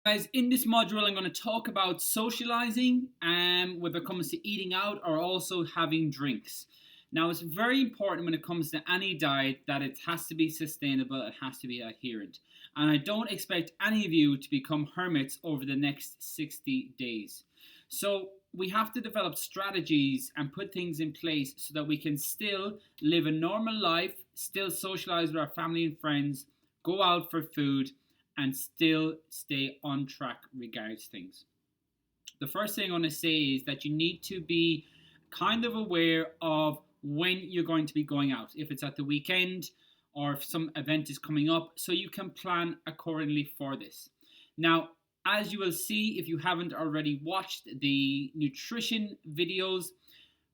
Guys, in this module, I'm going to talk about socializing and whether it comes to eating out or also having drinks. Now, it's very important when it comes to any diet that it has to be sustainable, it has to be adherent. And I don't expect any of you to become hermits over the next 60 days. So, we have to develop strategies and put things in place so that we can still live a normal life, still socialize with our family and friends, go out for food, and still stay on track regards things. The first thing I want to say is that you need to be kind of aware of when you're going to be going out, if it's at the weekend or if some event is coming up, so you can plan accordingly for this. Now, as you will see, if you haven't already watched the nutrition videos,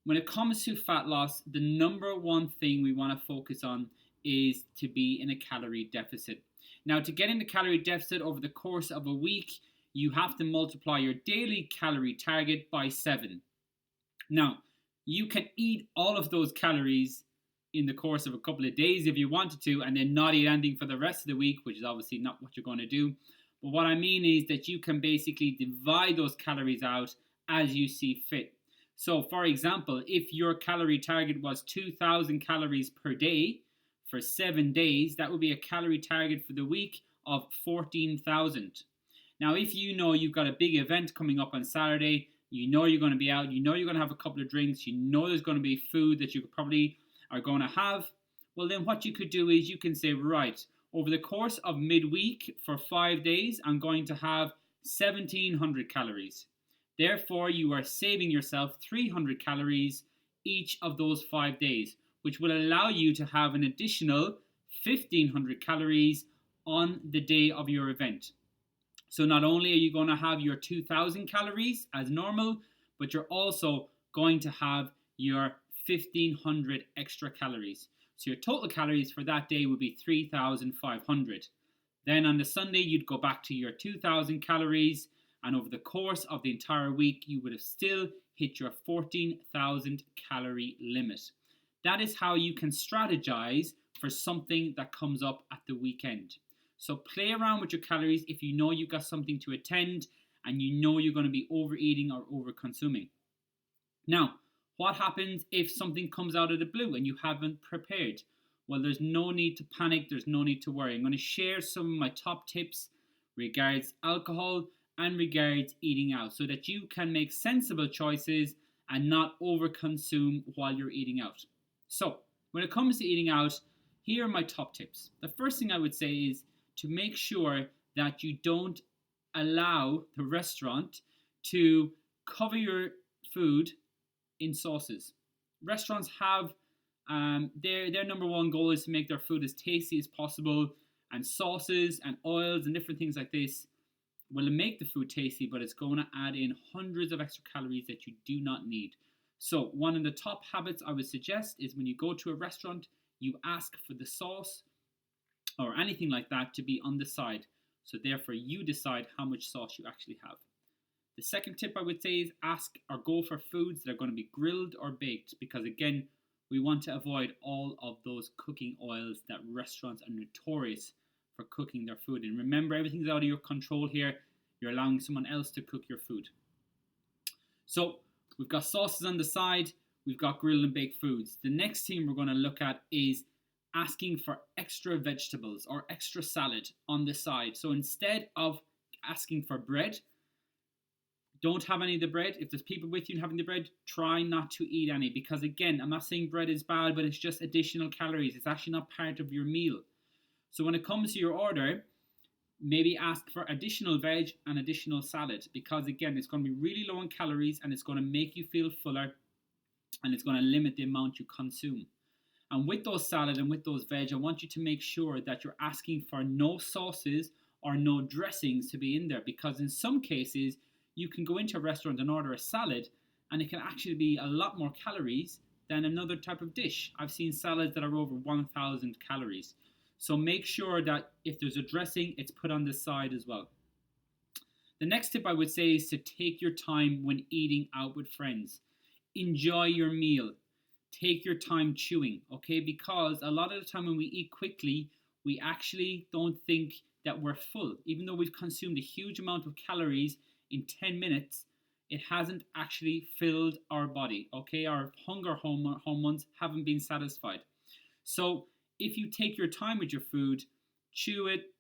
when it comes to fat loss, the number one thing we want to focus on is to be in a calorie deficit. Now, to get in the calorie deficit over the course of a week, you have to multiply your daily calorie target by 7. Now, you can eat all of those calories in the course of a couple of days if you wanted to, and then not eat anything for the rest of the week, which is obviously not what you're going to do. But what I mean is that you can basically divide those calories out as you see fit. So, for example, if your calorie target was 2,000 calories per day for 7 days, that would be a calorie target for the week of 14,000. Now, if you know you've got a big event coming up on Saturday, you know you're going to be out, you know you're going to have a couple of drinks, you know there's going to be food that you probably are going to have, well, then what you could do is you can say, right, over the course of midweek for 5 days, I'm going to have 1,700 calories. Therefore, you are saving yourself 300 calories each of those 5 days, which will allow you to have an additional 1,500 calories on the day of your event. So not only are you going to have your 2,000 calories as normal, but you're also going to have your 1,500 extra calories. So your total calories for that day would be 3,500. Then on the Sunday, you'd go back to your 2,000 calories, and over the course of the entire week, you would have still hit your 14,000 calorie limit. That is how you can strategize for something that comes up at the weekend. So play around with your calories if you know you've got something to attend and you know you're going to be overeating or over consuming. Now, what happens if something comes out of the blue and you haven't prepared? Well, there's no need to panic. There's no need to worry. I'm going to share some of my top tips regards alcohol and regards eating out so that you can make sensible choices and not overconsume while you're eating out. So, when it comes to eating out, here are my top tips. The first thing I would say is to make sure that you don't allow the restaurant to cover your food in sauces. Restaurants have their number one goal is to make their food as tasty as possible, and sauces and oils and different things like this will make the food tasty, but it's going to add in hundreds of extra calories that you do not need. So one of the top habits I would suggest is when you go to a restaurant, you ask for the sauce or anything like that to be on the side. So therefore you decide how much sauce you actually have. The second tip I would say is ask or go for foods that are going to be grilled or baked, because again, we want to avoid all of those cooking oils that restaurants are notorious for cooking their food in. Remember, everything's out of your control here. You're allowing someone else to cook your food. So we've got sauces on the side, we've got grilled and baked foods. The next thing we're going to look at is asking for extra vegetables or extra salad on the side. So instead of asking for bread, don't have any of the bread. If there's people with you having the bread, try not to eat any, because again, I'm not saying bread is bad, but it's just additional calories. It's actually not part of your meal. So when it comes to your order, maybe ask for additional veg and additional salad, because again, it's going to be really low in calories and it's going to make you feel fuller and it's going to limit the amount you consume. And with those salad and with those veg, I want you to make sure that you're asking for no sauces or no dressings to be in there, because in some cases, you can go into a restaurant and order a salad and it can actually be a lot more calories than another type of dish. I've seen salads that are over 1,000 calories. So make sure that if there's a dressing, it's put on the side as well. The next tip I would say is to take your time when eating out with friends. Enjoy your meal. Take your time chewing, okay? Because a lot of the time when we eat quickly, we actually don't think that we're full. Even though we've consumed a huge amount of calories in 10 minutes, it hasn't actually filled our body. Okay, our hunger hormones haven't been satisfied. So if you take your time with your food, chew it,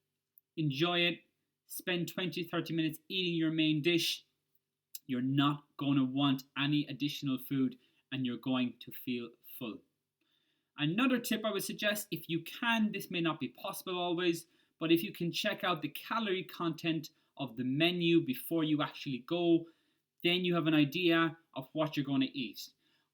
enjoy it, spend 20-30 minutes eating your main dish, you're not going to want any additional food and you're going to feel full. Another tip I would suggest, if you can, this may not be possible always, but if you can check out the calorie content of the menu before you actually go, then you have an idea of what you're going to eat.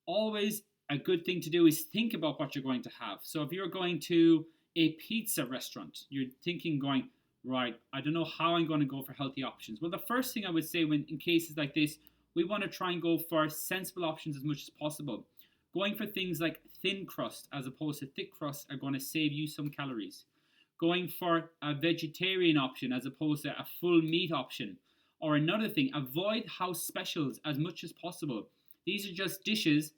Always a good thing to do is think about what you're going to have. So if you're going to a pizza restaurant, you're thinking going, right, I don't know how I'm going to go for healthy options. Well, the first thing I would say in cases like this, we want to try and go for sensible options as much as possible. Going for things like thin crust as opposed to thick crust are going to save you some calories. Going for a vegetarian option as opposed to a full meat option. Or another thing, avoid house specials as much as possible. These are just dishes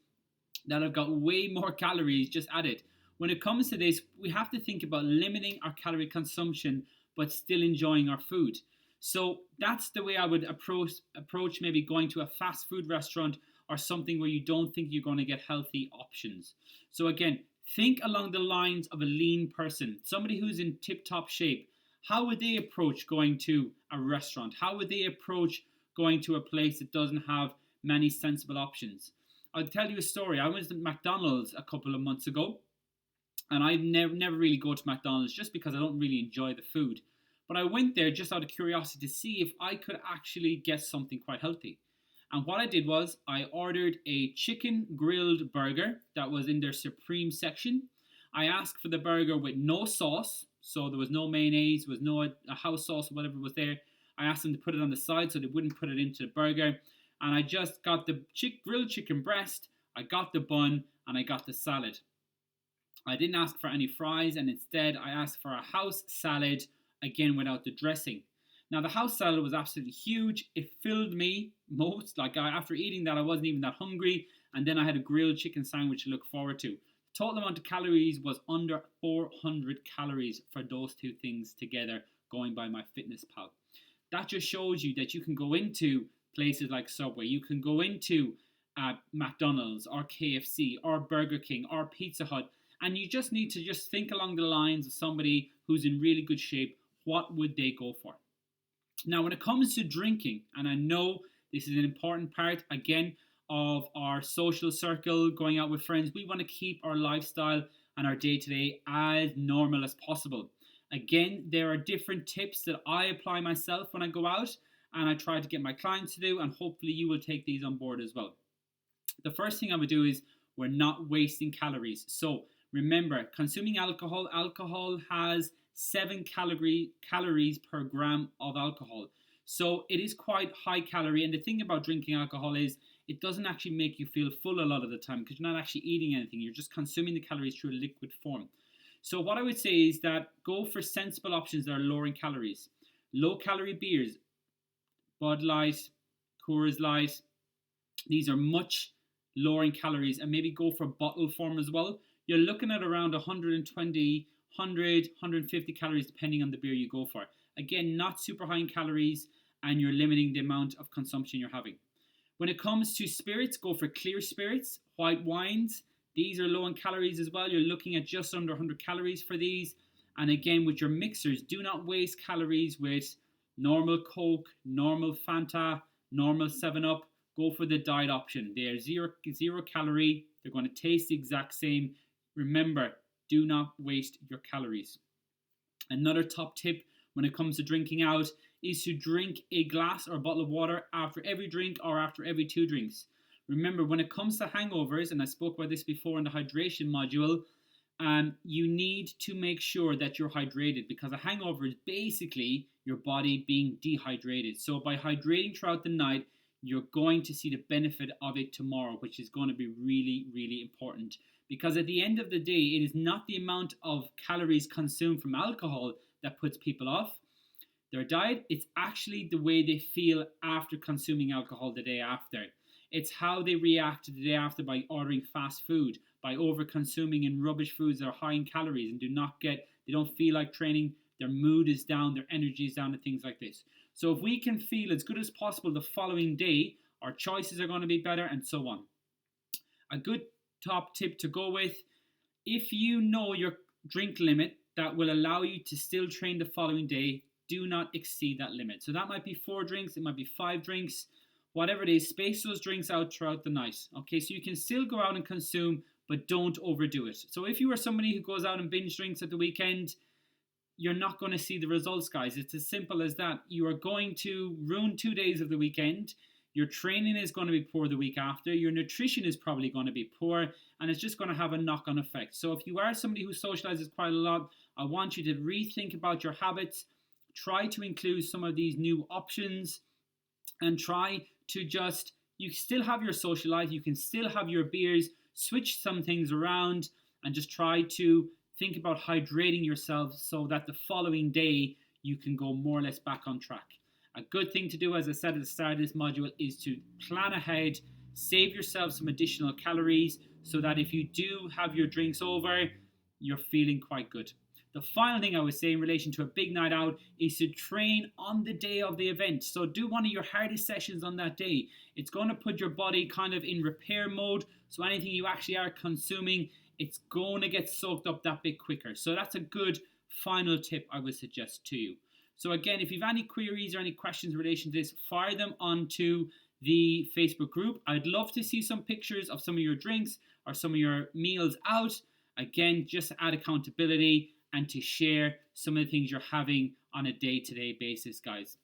that have got way more calories just added. When it comes to this, we have to think about limiting our calorie consumption but still enjoying our food. So that's the way I would approach maybe going to a fast food restaurant or something where you don't think you're going to get healthy options. So again, think along the lines of a lean person, somebody who's in tip-top shape. How would they approach going to a restaurant? How would they approach going to a place that doesn't have many sensible options? I'll tell you a story. I went to McDonald's a couple of months ago, and I never really go to McDonald's just because I don't really enjoy the food. But I went there just out of curiosity to see if I could actually get something quite healthy. And what I did was I ordered a chicken grilled burger that was in their Supreme section. I asked for the burger with no sauce, so there was no mayonnaise, there was no a house sauce or whatever was there. I asked them to put it on the side so they wouldn't put it into the burger. And I just got the grilled chicken breast, I got the bun, and I got the salad. I didn't ask for any fries, and instead I asked for a house salad, again without the dressing. Now the house salad was absolutely huge. It filled me after eating that I wasn't even that hungry, and then I had a grilled chicken sandwich to look forward to. The total amount of calories was under 400 calories for those two things together, going by MyFitnessPal. That just shows you that you can go into places like Subway, you can go into McDonald's or KFC or Burger King or Pizza Hut, and you just need to just think along the lines of somebody who's in really good shape. What would they go for? Now, when it comes to drinking, and I know this is an important part, again, of our social circle, going out with friends, we want to keep our lifestyle and our day-to-day as normal as possible. Again, there are different tips that I apply myself when I go out, and I try to get my clients to do, and hopefully you will take these on board as well. The first thing I would do is we're not wasting calories. So remember, consuming alcohol has 7 calories per gram of alcohol. So it is quite high calorie. And the thing about drinking alcohol is it doesn't actually make you feel full a lot of the time because you're not actually eating anything. You're just consuming the calories through a liquid form. So what I would say is that go for sensible options that are lower in calories. Low calorie beers, Bud Light, Coors Light, these are much lower in calories, and maybe go for bottle form as well. You're looking at around 120, 100, 150 calories depending on the beer you go for. Again, not super high in calories, and you're limiting the amount of consumption you're having. When it comes to spirits, go for clear spirits, white wines. These are low in calories as well. You're looking at just under 100 calories for these. And again, with your mixers, do not waste calories with normal Coke, normal Fanta, normal 7-Up. Go for the diet option. They are zero calorie. They're going to taste the exact same. Remember, do not waste your calories. Another top tip when it comes to drinking out is to drink a glass or a bottle of water after every drink or after every 2 drinks. Remember, when it comes to hangovers, and I spoke about this before in the hydration module, you need to make sure that you're hydrated, because a hangover is basically your body being dehydrated. So by hydrating throughout the night, you're going to see the benefit of it tomorrow, which is going to be really, really important. Because at the end of the day, it is not the amount of calories consumed from alcohol that puts people off their diet. It's actually the way they feel after consuming alcohol the day after. It's how they react the day after by ordering fast food, by over consuming in rubbish foods that are high in calories and they don't feel like training, their mood is down, their energy is down, and things like this. So if we can feel as good as possible the following day, our choices are going to be better, and so on. A good top tip to go with, if you know your drink limit that will allow you to still train the following day, do not exceed that limit. So that might be 4 drinks, it might be 5 drinks, whatever it is, space those drinks out throughout the night. Okay, so you can still go out and consume, but don't overdo it. So if you are somebody who goes out and binge drinks at the weekend, you're not going to see the results, guys. It's as simple as that. You are going to ruin 2 days of the weekend. Your training is going to be poor the week after. Your nutrition is probably going to be poor, and it's just going to have a knock-on effect. So if you are somebody who socializes quite a lot, I want you to rethink about your habits. Try to include some of these new options, and try to just, you still have your social life, you can still have your beers, switch some things around, and just try to think about hydrating yourself so that the following day you can go more or less back on track. A good thing to do, as I said at the start of this module, is to plan ahead, save yourself some additional calories so that if you do have your drinks over, you're feeling quite good. The final thing I would say in relation to a big night out is to train on the day of the event. So do one of your hardest sessions on that day. It's going to put your body kind of in repair mode. So anything you actually are consuming, it's going to get soaked up that bit quicker. So that's a good final tip I would suggest to you. So again, if you have any queries or any questions in relation to this, fire them onto the Facebook group. I'd love to see some pictures of some of your drinks or some of your meals out. Again, just to add accountability and to share some of the things you're having on a day-to-day basis, guys.